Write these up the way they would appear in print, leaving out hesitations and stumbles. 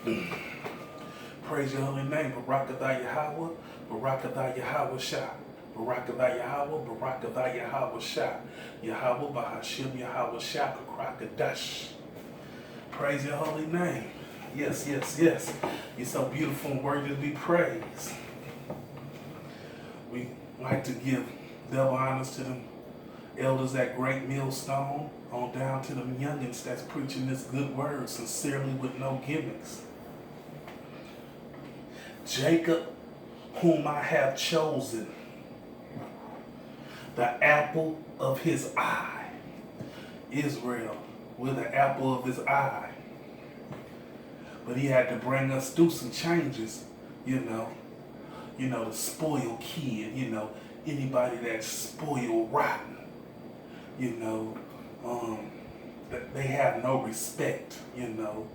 Praise your holy name. Barakatah Yahweh, Barakatah Yahweh Shah. Barakatah Yahweh, Barakatah Yahweh Shah. Yahweh Bahashim Yahweh Shah Krakadash. Praise your holy name. Yes, yes, yes. You're so beautiful and worthy to be praised. We like to give double honors to them elders at Great Millstone, on down to them youngins that's preaching this good word sincerely with no gimmicks. Jacob, whom I have chosen, the apple of his eye. Israel, we're the apple of his eye. But he had to bring us through some changes, you know. You know, the spoiled kid, you know, anybody that's spoiled rotten, you know, they have no respect, you know.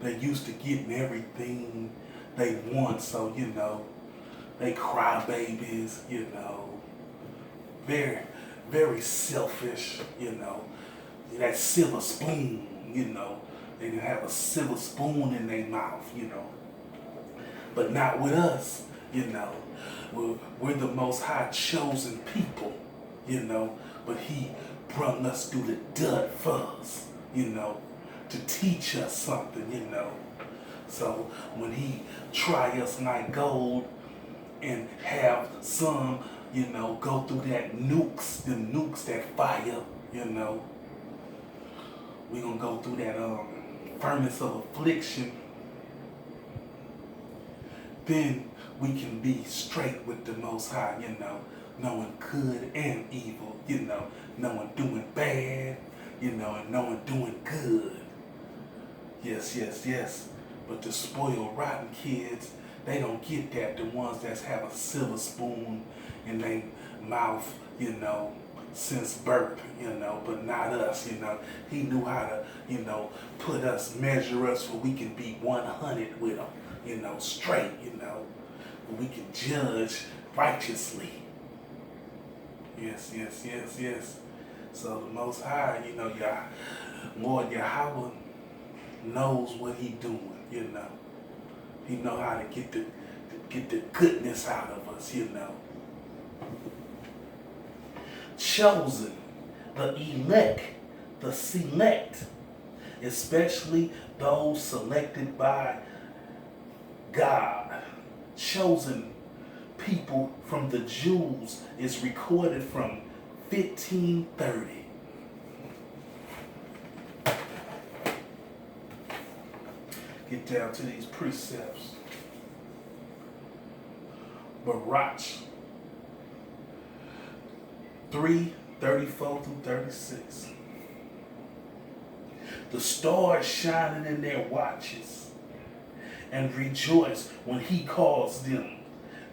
They're used to getting everything they want, so, you know, they cry babies, you know, very, very selfish, you know. That silver spoon, you know, they can have a silver spoon in their mouth, you know. But not with us, you know. We're the Most High chosen people, you know. But he brought us through the dirt first, you know, to teach us something, you know. So when he try us like gold and have some, you know, go through that nukes, that fire, you know, we're going to go through that furnace of affliction. Then we can be straight with the Most High, you know, knowing good and evil, you know, knowing doing bad, you know, and knowing doing good. Yes, yes, yes. But the spoiled, rotten kids, they don't get that. The ones that have a silver spoon in their mouth, you know, since birth, you know, but not us, you know. He knew how to, you know, measure us so we can be 100 with him, you know, straight, you know. We can judge righteously. Yes, yes, yes, yes. So the Most High, you know, Lord Yahweh knows what he doing, you know. He know how to get the goodness out of us, you know. Chosen, the elect, the select, especially those selected by God. Chosen people from the Jews is recorded from 1530. Get down to these precepts. Barach 3:34 through 36. The stars shining in their watches and rejoice when he calls them.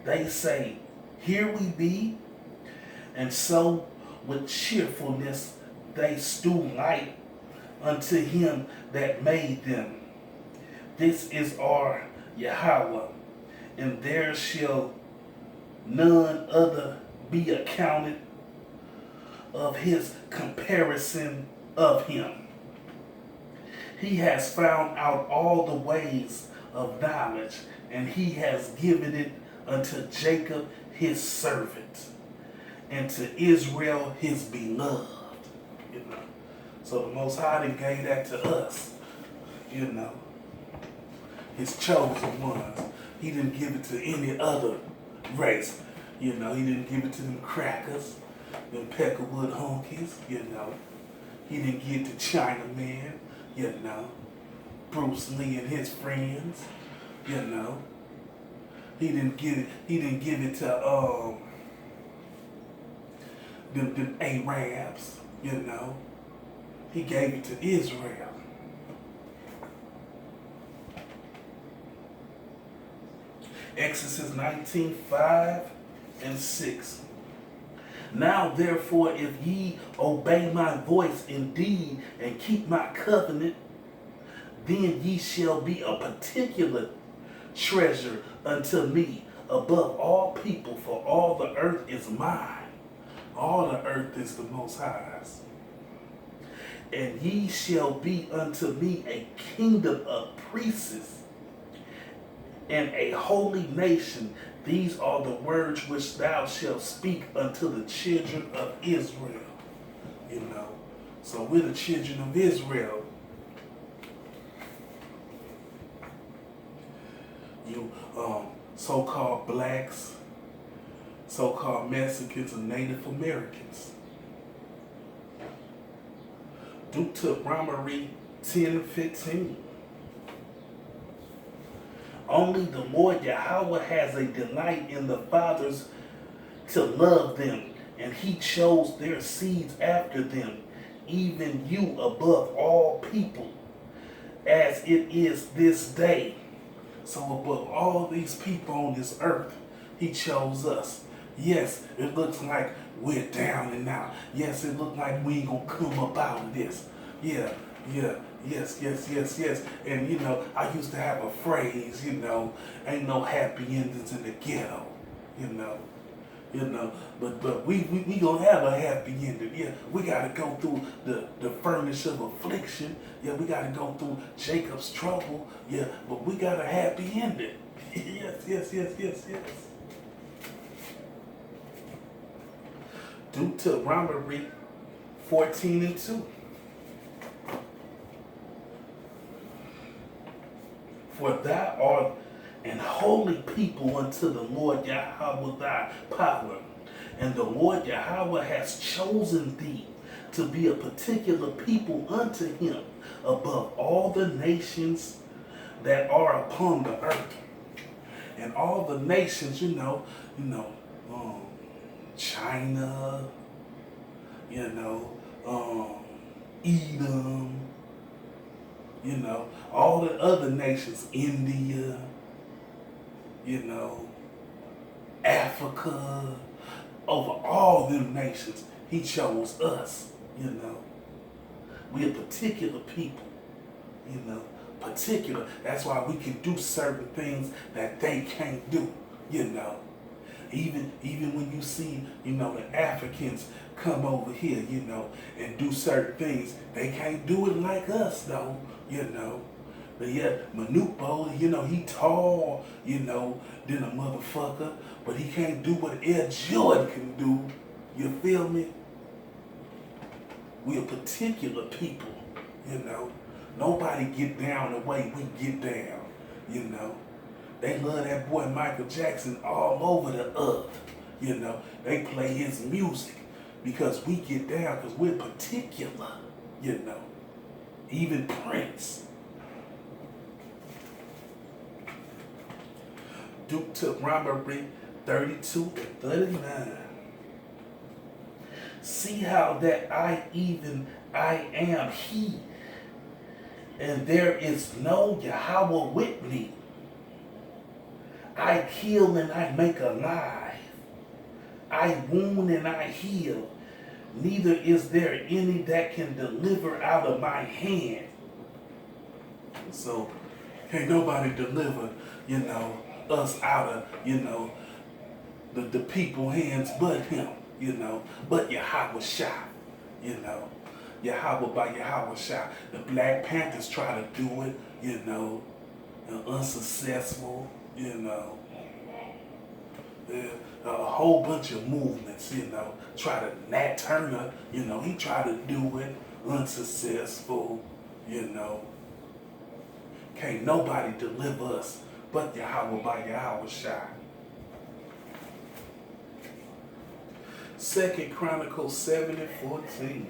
They say, here we be, and so with cheerfulness they stew light unto him that made them. This is our Yahweh, and there shall none other be accounted of his comparison of him. He has found out all the ways of knowledge, and he has given it unto Jacob his servant, and to Israel his beloved. You know. So the Most High gave that to us, you know, his chosen ones. He didn't give it to any other race. You know, he didn't give it to them crackers, them Peckerwood honkies, you know. He didn't give it to Chinaman, you know. Bruce Lee and his friends, you know. He didn't give it to them Arabs, you know. He gave it to Israel. Exodus 19:5 and 6. Now therefore, if ye obey my voice indeed and keep my covenant, then ye shall be a particular treasure unto me above all people, for all the earth is mine. All the earth is the Most High's. And ye shall be unto me a kingdom of priests and a holy nation. These are the words which thou shalt speak unto the children of Israel. You know, so we're the children of Israel. You so-called blacks, so-called Mexicans, and Native Americans. Deuteronomy 10:15. Only the Lord Yahweh has a delight in the fathers to love them, and he chose their seeds after them, even you above all people, as it is this day. So above all these people on this earth, he chose us. Yes, it looks like we're down and out. Yes, it looks like we ain't gonna come up out of this. Yeah, yes. And you know, I used to have a phrase, you know, ain't no happy endings in the ghetto, you know. But we gonna have a happy ending. Yeah, we gotta go through the furnace of affliction. Yeah, we gotta go through Jacob's trouble. Yeah, but we got a happy ending. yes. Deuteronomy 14:2. For thou art an holy people unto the Lord Yahweh thy power. And the Lord Yahweh has chosen thee to be a particular people unto him above all the nations that are upon the earth. And all the nations, China, Edom, all the other nations, India, Africa, over all them nations, he chose us, We a particular people, particular. That's why we can do certain things that they can't do, Even when you see, the Africans come over here, and do certain things, they can't do it like us, though, But yet, Manupo, he tall, than a motherfucker, but he can't do what Ed Jordan can do. You feel me? We a particular people, Nobody get down the way we get down, They love that boy Michael Jackson all over the earth, They play his music because we get down, because we're particular, Even Prince. Deuteronomy 32:39. See how that I am he, and there is no Yahweh with me. I kill and I make alive. I wound and I heal. Neither is there any that can deliver out of my hand. So, can't nobody deliver, us out of, the people hands but him, but Yahweh Shah, Yahweh by Yahweh Shah. The Black Panthers try to do it, and unsuccessful, a whole bunch of movements, try to, Nat Turner, he tried to do it, unsuccessful, Can't nobody deliver us but Yahweh by Yahweh Shai. 2 Chronicles 7:14.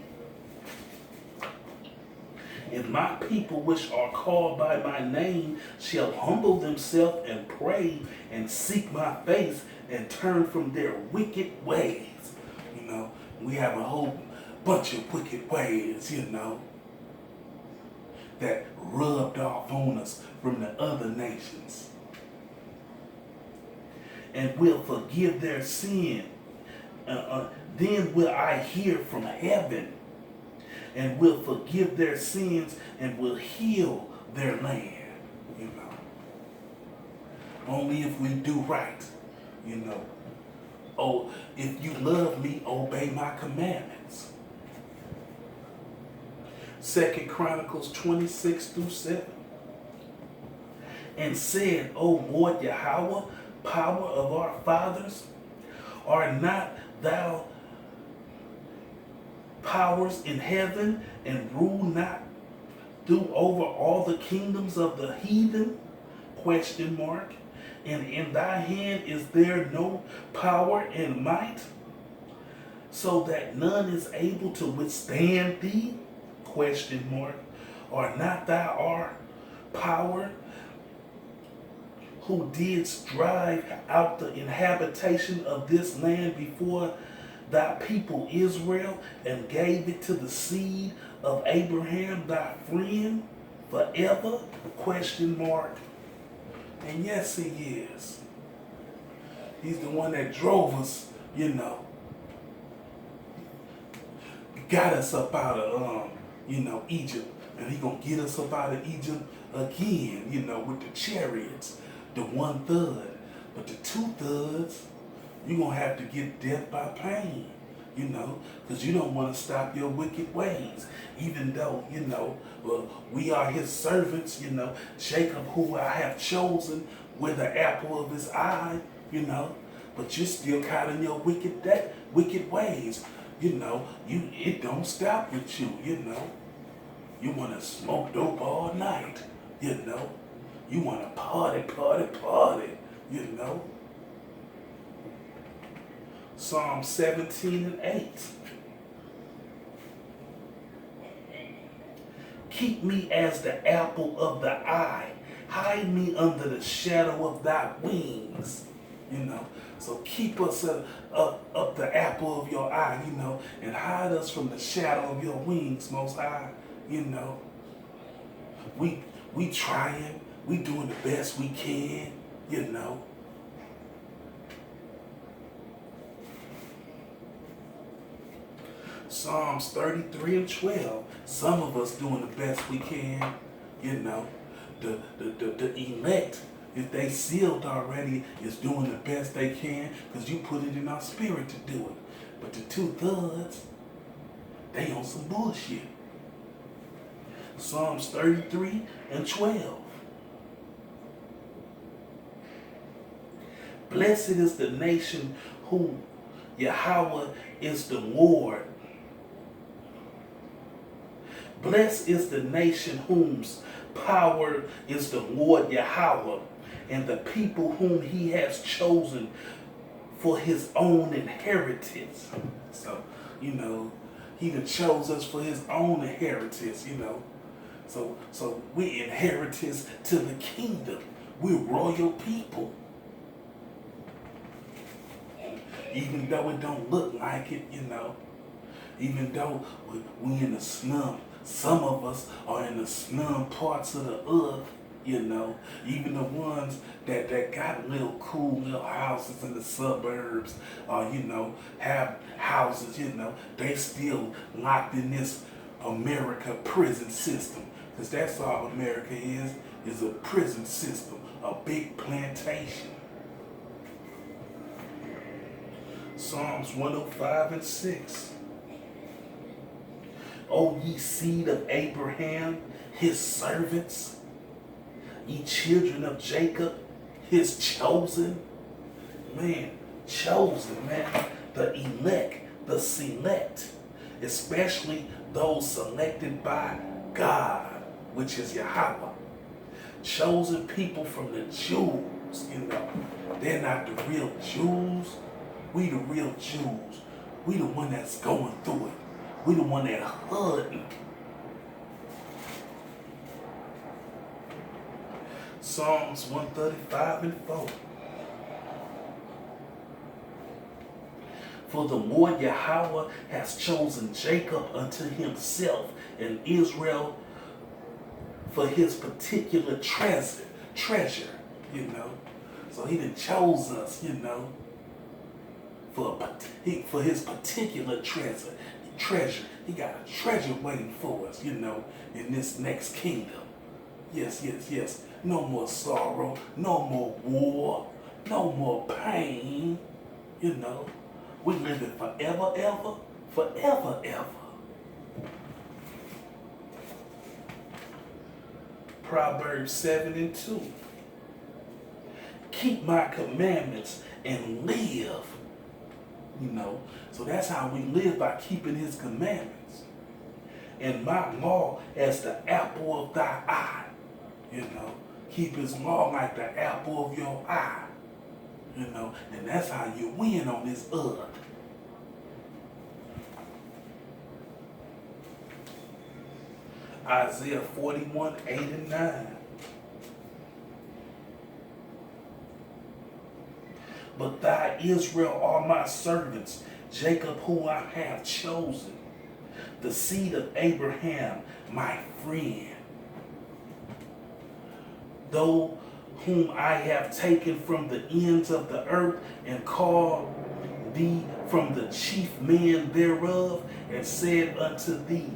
If my people which are called by my name shall humble themselves and pray and seek my face and turn from their wicked ways. We have a whole bunch of wicked ways, that rubbed off on us from the other nations. And will forgive their sin. Then will I hear from heaven and will forgive their sins and will heal their land. Only if we do right, Oh, if you love me, obey my commandments. 2 Chronicles 26:7. and said, O Lord Yahweh, power of our fathers, are not thou powers in heaven, and rule not through over all the kingdoms of the heathen? Question mark. And in thy hand is there no power and might, so that none is able to withstand thee? Question mark. Are not thou our power, who didst drive out the inhabitation of this land before thy people Israel, and gave it to the seed of Abraham thy friend forever? Question mark. And yes, he is. He's the one that drove us, got us up out of Egypt, and he gonna get us up out of Egypt again, with the chariots, the 1/3. But the 2/3, you're gonna have to get death by pain, because you don't want to stop your wicked ways. Even though, we are his servants, Jacob, who I have chosen, with the apple of his eye, but you're still caught in your wicked ways. It don't stop with you, You want to smoke dope all night, You want to party, Psalm 17:8. Keep me as the apple of the eye. Hide me under the shadow of thy wings. So keep us up the apple of your eye, and hide us from the shadow of your wings, Most High. We trying, we doing the best we can, Psalms 33:12. Some of us doing the best we can, The elect, if they sealed already, is doing the best they can because you put it in our spirit to do it. But the 2/3, they on some bullshit. Psalms 33:12. Blessed is the nation whom Yahweh is the Lord. Blessed is the nation whose power is the Lord Yahweh, and the people whom he has chosen for his own inheritance. So, he done chose us for his own inheritance, So we inheritance to the kingdom. We're royal people. Even though it don't look like it, Even though we in the slum. Some of us are in the slum parts of the earth, Even the ones that got little cool little houses in the suburbs, or, have houses, they still locked in this America prison system. Because that's all America is a prison system, a big plantation. Psalms 105:6. O ye seed of Abraham, his servants, ye children of Jacob, his chosen. Man, chosen, man. The elect, the select, especially those selected by God, which is Yahweh. Chosen people from the Jews, They're not the real Jews. We the real Jews. We the one that's going through it. We the one that hurting. Psalms 135:4. For the Lord Yahweh has chosen Jacob unto himself, and Israel for his particular treasure. So he done chose us, for his particular treasure. He got a treasure waiting for us, in this next kingdom. Yes. No more sorrow, no more war, no more pain, We living forever, ever. Proverbs 7:2. keep my commandments and live. So that's how we live, by keeping his commandments. And my law as the apple of thy eye. Keep his law like the apple of your eye. And that's how you win on this earth. Isaiah 41, 8 and 9. But thy Israel are my servants, Jacob who I have chosen, the seed of Abraham, my friend. Though whom I have taken from the ends of the earth and called thee from the chief men thereof, and said unto thee,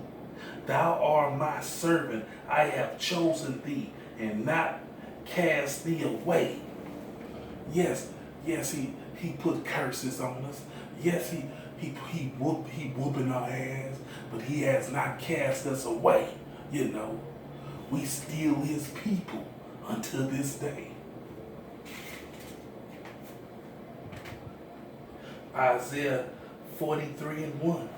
thou art my servant, I have chosen thee, and not cast thee away. Yes, he put curses on us. Yes, he whooping our ass, but he has not cast us away. We still his people until this day. Isaiah 43 and 1.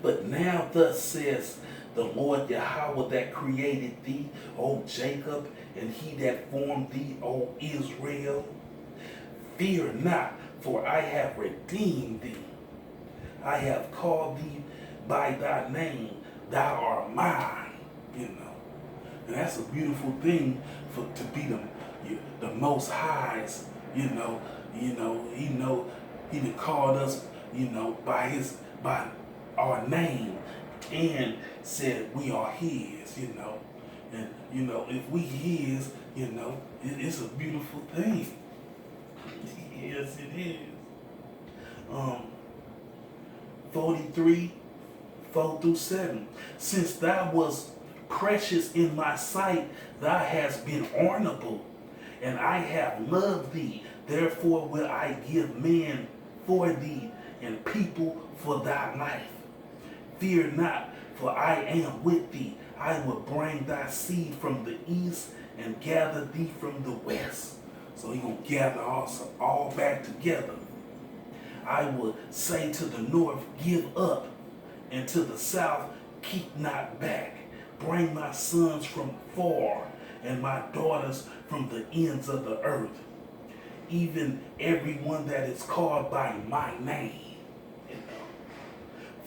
But now thus says the Lord Yahweh that created thee, O Jacob, and he that formed thee, O Israel. Fear not, for I have redeemed thee. I have called thee by thy name. Thou art mine. And that's a beautiful thing to be the Most High's. He done called us, by our name, and said we are his. And if we his, it's a beautiful thing. Yes, it is. 43, 4 through 7. Since thou was precious in my sight, thou hast been honorable, and I have loved thee. Therefore will I give men for thee, and people for thy life. Fear not, for I am with thee. I will bring thy seed from the east and gather thee from the west. So he's going to gather us all back together. I will say to the north, give up, and to the south, keep not back. Bring my sons from far, and my daughters from the ends of the earth. Even everyone that is called by my name.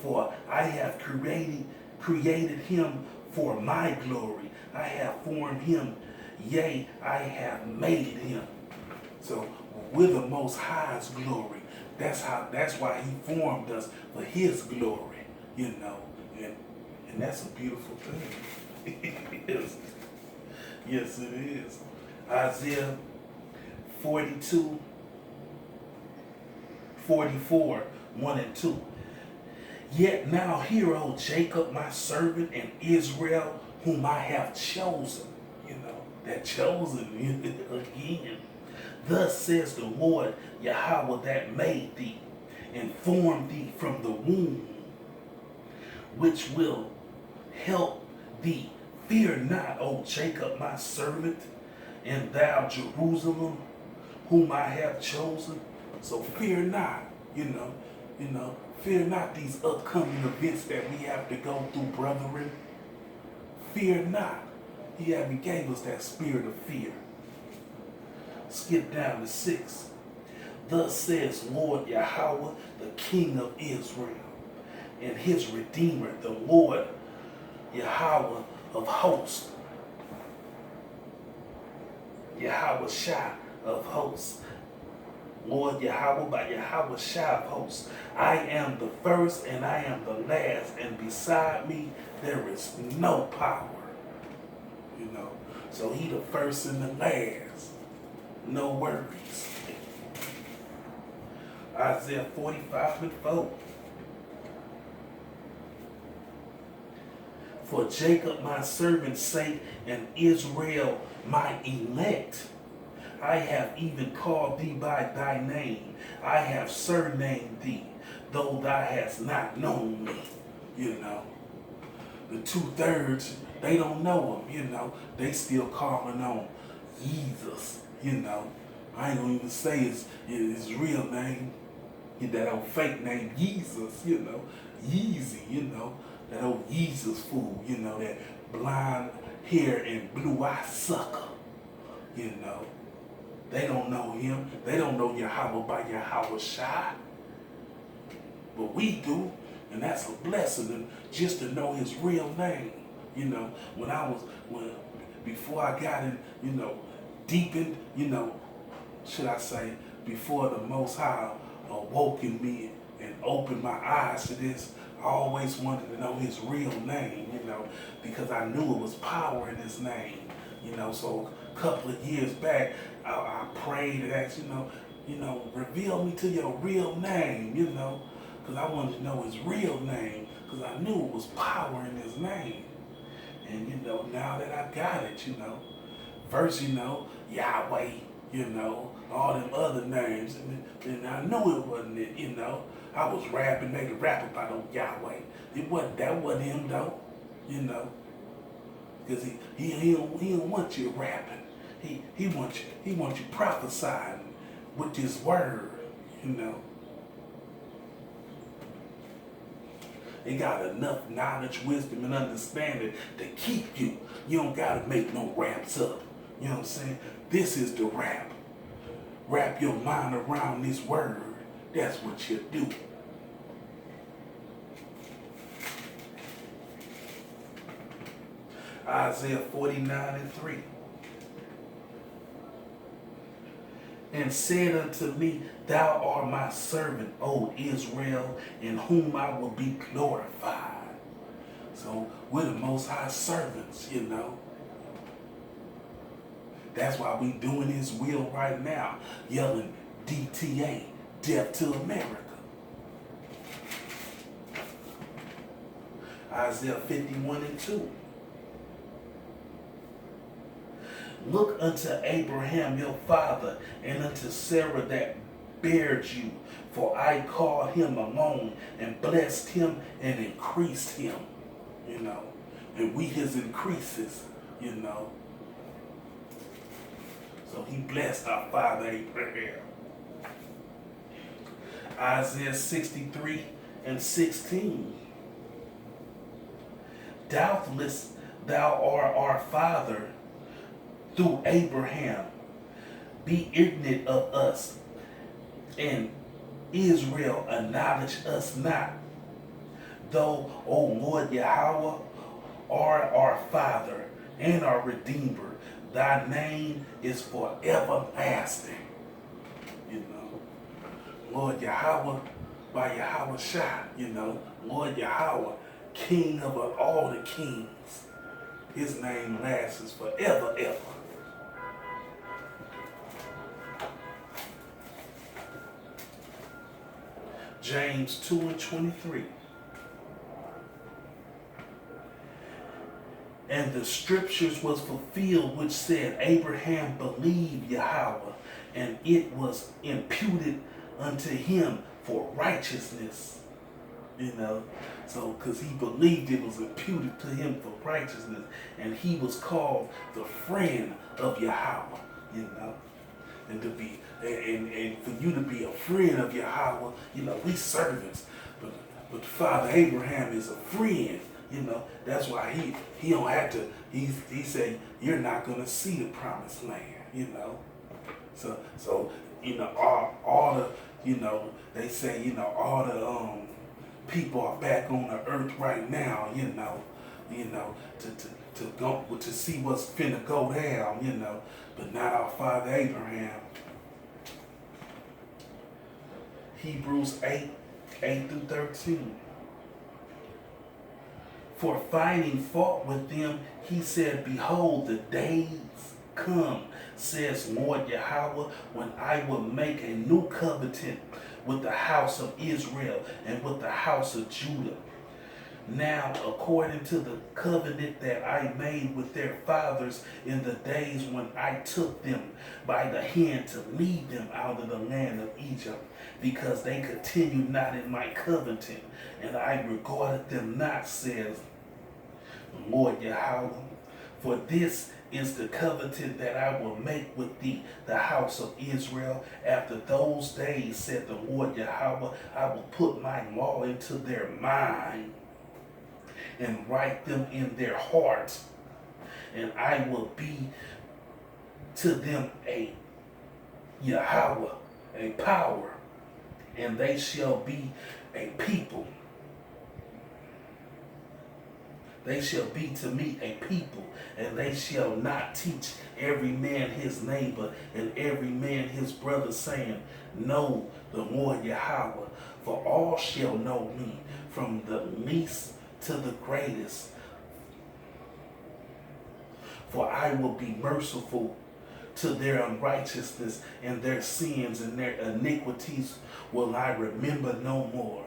For I have created him for my glory. I have formed him, yea, I have made him. So we're the Most High's glory. That's why he formed us, for his glory. And that's a beautiful thing. Yes, it is. Isaiah 42, 44, 1 and 2. Yet now hear, O Jacob, my servant, and Israel, whom I have chosen. That chosen again. Thus says the Lord Yahweh that made thee, and formed thee from the womb, which will help thee. Fear not, O Jacob, my servant, and thou Jerusalem, whom I have chosen. So fear not, fear not these upcoming events that we have to go through, brethren. Fear not. He haven't gave us that spirit of fear. Skip down to 6. Thus says Lord Yahweh, the King of Israel, and his Redeemer, the Lord Yahweh of hosts. Yahweh Shah of hosts. Lord Yahweh by Yahweh Shah of hosts. I am the first and I am the last, and beside me there is no power. So he the first and the last. No worries. Isaiah 45 and 4. For Jacob my servant's sake, and Israel my elect, I have even called thee by thy name. I have surnamed thee, though thou hast not known me. The 2/3, they don't know him, they still calling on Jesus. You know, I ain't gonna even say his real name. That old fake name, Jesus, you know, Yeezy, you know, that old Jesus fool, you know, that blonde hair and blue eye sucker, you know. They don't know him. They don't know Yahweh by Yahweh Shai. But we do, and that's a blessing just to know his real name. You know, before I got in, you know, deep in, you know, should I say, before the Most High awoke in me and opened my eyes to this, I always wanted to know his real name, you know, because I knew it was power in his name, you know. So a couple of years back, I prayed and asked, you know, reveal me to your real name, you know, because I wanted to know his real name, because I knew it was power in his name. And, you know, now that I got it, you know, first, you know, Yahweh, you know, all them other names, and I knew it wasn't it, you know. I was rapping, made a rap about old Yahweh. That wasn't him though, you know. Because he don't want you rapping. He wants you prophesying with his word, you know. They got enough knowledge, wisdom, and understanding to keep you. You don't gotta make no raps up. You know what I'm saying? This is the rap. Wrap your mind around this word. That's what you do. Isaiah 49:3. And said unto me, Thou art my servant, O Israel, in whom I will be glorified. So we're the Most High servants, you know. That's why we doing his will right now, yelling DTA, Death to America. Isaiah 51:2. Look unto Abraham your father, and unto Sarah that bare you, for I called him alone, and blessed him, and increased him, you know. And we his increases, you know. So he blessed our father Abraham. Isaiah 63:16. Doubtless thou art our father through Abraham. Be ignorant of us, and Israel acknowledge us not. Though, O Lord Yahweh, art our Father and our Redeemer, thy name is for everlasting. You know, Lord Yahweh by Yahweh Shai, you know, Lord Yahweh, King of all the kings. His name lasts forever, ever. James 2:23. And the scriptures was fulfilled which said, Abraham believed Yahweh, and it was imputed unto him for righteousness. You know, so because he believed, it was imputed to him for righteousness, and he was called the friend of Yahweh, you know. And to be and for you to be a friend of Yahweh, you know, we servants, but Father Abraham is a friend, you know. That's why he don't have to. He said you're not gonna see the promised land, you know. So you know all the, you know, they say, you know, all the people are back on the earth right now, you know, to go to see what's finna go down, you know, but not our father Abraham. Hebrews 8:8-13. For finding fault with them, he said, Behold, the days come, says Lord Yahweh, when I will make a new covenant with the house of Israel and with the house of Judah. Now, according to the covenant that I made with their fathers in the days when I took them by the hand to lead them out of the land of Egypt, because they continued not in my covenant, and I regarded them not, says Lord Yahweh. For this is the covenant that I will make with thee, the house of Israel. After those days, said the Lord Yahweh, I will put my law into their mind and write them in their hearts, and I will be to them a Yahweh, a power, and they shall be a people. They shall be to me a people, and they shall not teach every man his neighbor and every man his brother, saying, Know the Lord Yahweh, for all shall know me, from the least to the greatest. For I will be merciful to their unrighteousness, and their sins and their iniquities will I remember no more.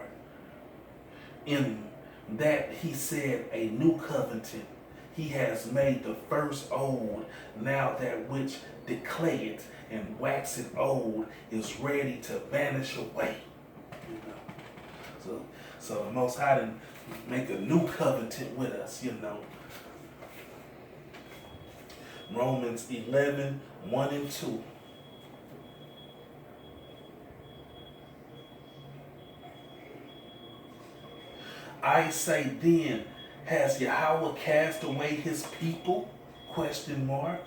In that he said, a new covenant he has made the first old. Now that which decayeth and waxeth old is ready to vanish away. You know? So the Most High didn't make a new covenant with us, you know. Romans 11, 1 and 2. I say then, has Yahweh cast away his people? Question mark.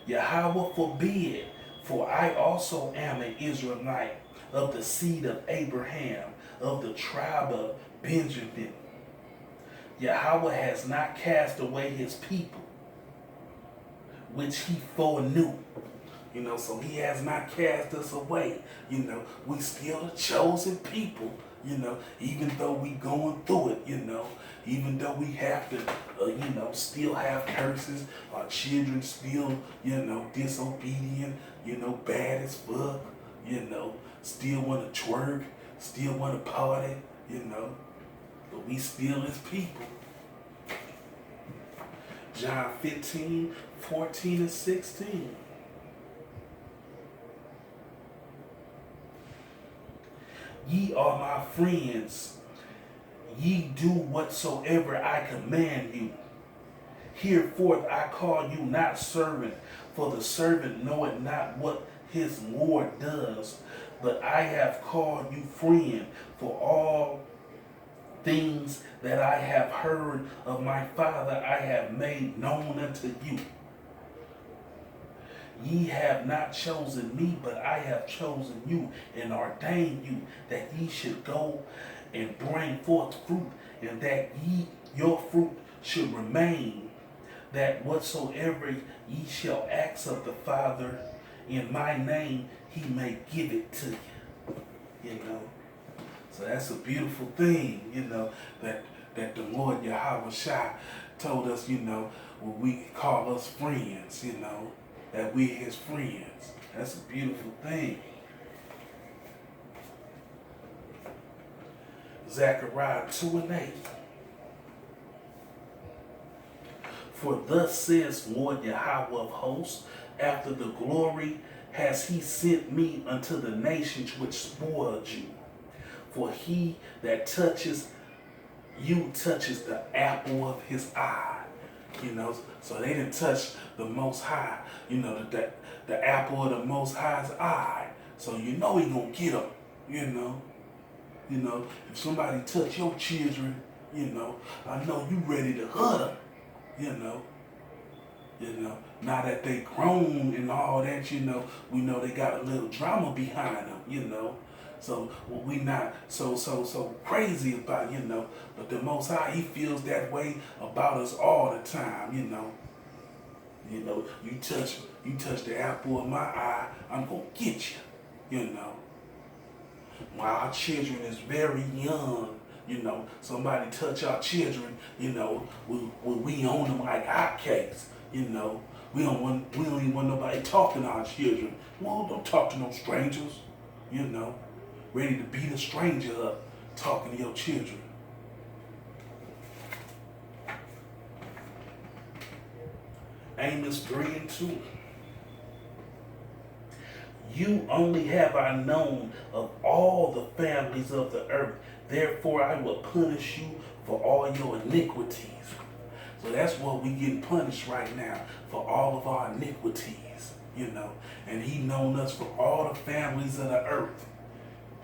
Yahweh forbid, for I also am an Israelite of the seed of Abraham, of the tribe of Benjamin. Yahweh has not cast away his people, which he foreknew. You know, so he has not cast us away. You know, we still the chosen people, you know, even though we going through it, you know, even though we have to, you know, still have curses, our children still, you know, disobedient, you know, bad as fuck, you know, still want to twerk, still want to party, you know, but we still his people. John 15, 14 and 16. Ye are my friends, ye do whatsoever I command you. Hereforth I call you not servant, for the servant knoweth not what his Lord does, but I have called you friend, for all things that I have heard of my Father I have made known unto you. Ye have not chosen me, but I have chosen you and ordained you that ye should go and bring forth fruit, and that your fruit should remain, that whatsoever ye shall ask of the Father in my name, he may give it to you. You know, so that's a beautiful thing, you know, that the Lord Yahweh Shai told us, you know, when we call us friends, you know, that we're his friends. That's a beautiful thing. Zechariah 2 and 8. For thus says Lord Yahweh of hosts, after the glory has he sent me unto the nations which spoiled you. For he that touches you touches the apple of his eye. You know, so they didn't touch the Most High, you know, the apple of the Most High's eye. So you know he gonna get them, you know. You know, if somebody touch your children, you know, I know you ready to hurt them, you know. You know, now that they grown and all that, you know, we know they got a little drama behind them, you know. So we not so crazy about, you know, but the Most High, he feels that way about us all the time, you know. You know, you touch the apple of my eye, I'm gonna get you, you know. While our children is very young, you know, somebody touch our children, you know, we own them like hotcakes, you know. We don't even want nobody talking to our children. Well, don't talk to no strangers, you know. Ready to beat a stranger up, talking to your children. Amos 3 and 2. You only have I known of all the families of the earth. Therefore I will punish you for all your iniquities. But that's what we getting punished right now for all of our iniquities, you know. And he known us for all the families of the earth.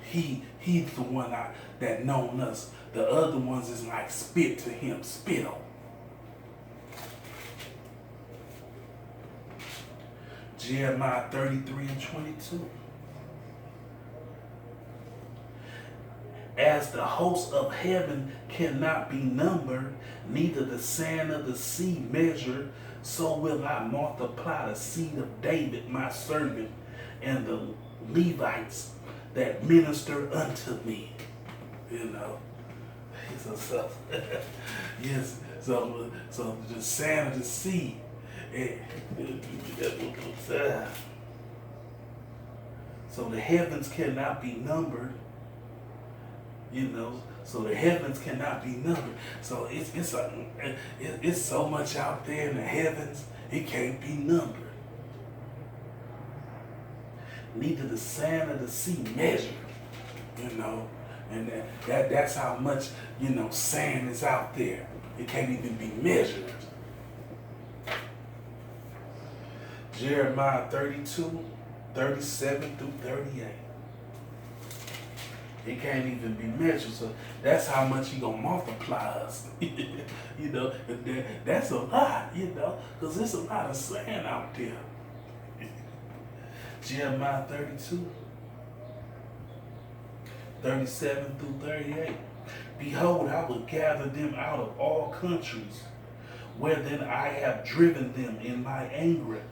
He's the one that known us. The other ones is like spit to him, spittle. Jeremiah 33 and 22. As the hosts of heaven cannot be numbered, neither the sand of the sea measured, so will I multiply the seed of David my servant, and the Levites that minister unto me. You know. So yes, so the sand of the sea. So the heavens cannot be numbered. You know, so the heavens cannot be numbered. So it's so much out there in the heavens, it can't be numbered. Neither the sand of the sea measured, you know, and that's how much, you know, sand is out there. It can't even be measured. Jeremiah 32, 37 through 38. It can't even be measured. So that's how much he gonna multiply us. You know, that's a lot, you know, because there's a lot of sand out there. Jeremiah 32, 37 through 38. Behold, I will gather them out of all countries, where then I have driven them in my anger,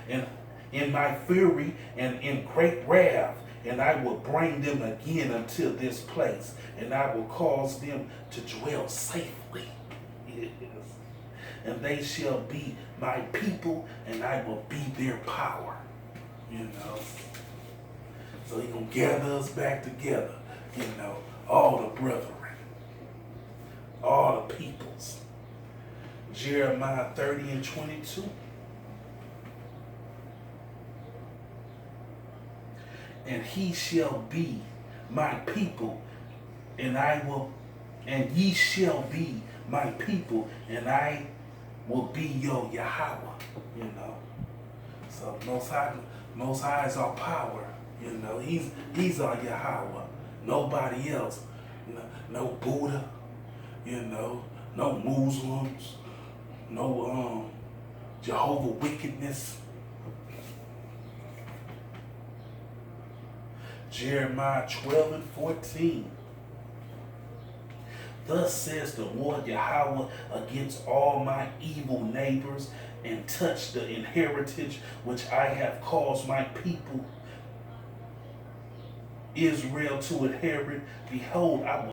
and in my fury, and in great wrath. And I will bring them again unto this place, and I will cause them to dwell safely. Yes. And they shall be my people, and I will be their power. You know. So he's going to gather us back together. You know, all the brethren, all the peoples. Jeremiah 30 and 22. And he shall be my people, and ye shall be my people, and I will be your Yahweh, you know. So Most High is our power, you know. He's our Yahweh. Nobody else. No Buddha, you know, no Muslims, no Jehovah wickedness. Jeremiah 12 and 14. Thus says the Lord Yahweh against all my evil neighbors, and touch the inheritance which I have caused my people Israel to inherit. Behold, I will